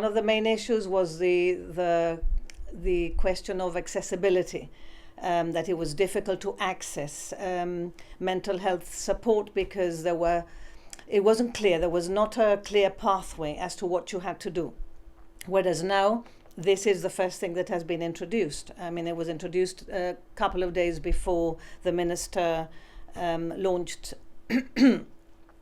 one of the main issues was the question of accessibility, that it was difficult to access mental health support because it wasn't clear. There was not a clear pathway as to what you had to do. Whereas now, this is the first thing that has been introduced. I mean, it was introduced a couple of days before the minister launched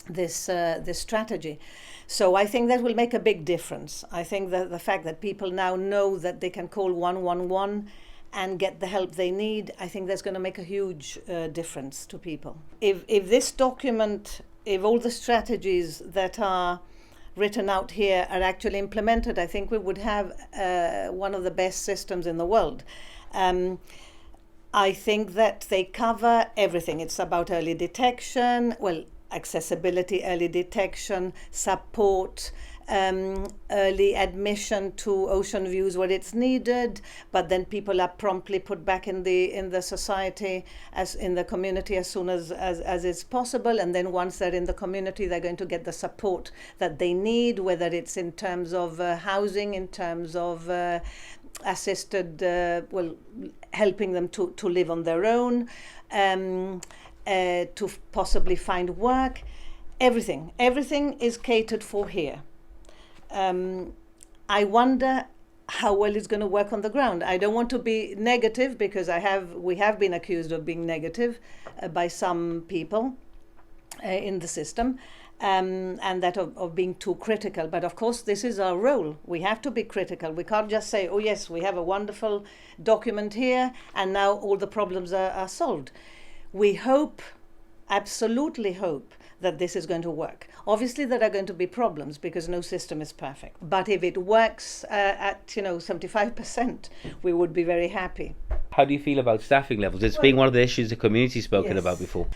this strategy. So I think that will make a big difference. I think that the fact that people now know that they can call 111 and get the help they need, I think that's going to make a huge difference to people. If this document, if all the strategies that are written out here are actually implemented, I think we would have one of the best systems in the world. I think that they cover everything. It's about early detection, accessibility, early detection, support, early admission to ocean views where it's needed, but then people are promptly put back in the society, as in the community, as soon as is possible. And then once they're in the community, they're going to get the support that they need, whether it's in terms of housing, in terms of assisted, helping them to live on their own, to possibly find work. Everything is catered for here. I wonder how well it's going to work on the ground. I don't want to be negative, because we have been accused of being negative by some people in the system, and that of being too critical. But of course, this is our role. We have to be critical. We can't just say, oh yes, we have a wonderful document here and now all the problems are solved. We absolutely hope that this is going to work. Obviously, there are going to be problems because no system is perfect. But if it works at 75%, we would be very happy. How do you feel about staffing levels? It's been one of the issues the community's spoken about before.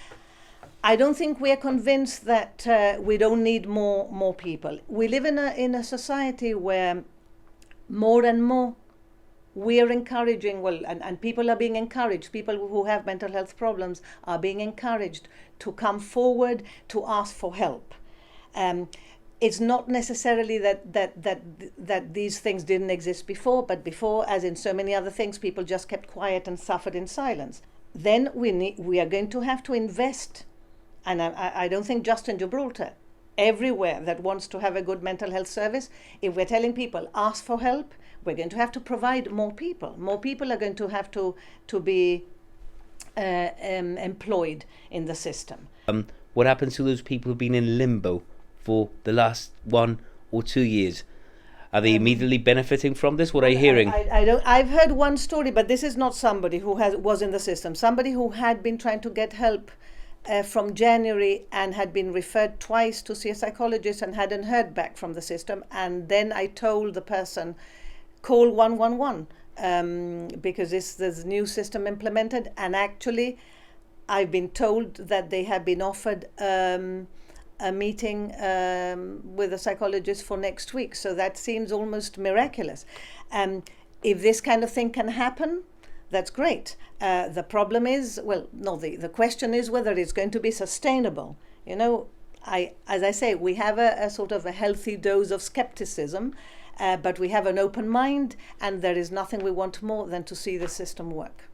I don't think we are convinced that we don't need more people. We live in a society where more and more we are encouraging, and people are being encouraged, people who have mental health problems are being encouraged to come forward to ask for help. It's not necessarily that these things didn't exist before, but before, as in so many other things, people just kept quiet and suffered in silence. Then we are going to have to invest, and I don't think just in Gibraltar, everywhere that wants to have a good mental health service. If we're telling people ask for help, we're going to have to provide more people. More people are going to have to be employed in the system. What happens to those people who've been in limbo for the last 1 or 2 years? Are they immediately benefiting from this? What are you hearing? I've heard one story, but this is not somebody who was in the system. Somebody who had been trying to get help from January and had been referred twice to see a psychologist and hadn't heard back from the system. And then I told the person, call 111 because there's a new system implemented. And actually, I've been told that they have been offered a meeting with a psychologist for next week. So that seems almost miraculous. If this kind of thing can happen, that's great. The problem is, the question is whether it's going to be sustainable. As I say, we have a sort of a healthy dose of skepticism, but we have an open mind, and there is nothing we want more than to see the system work.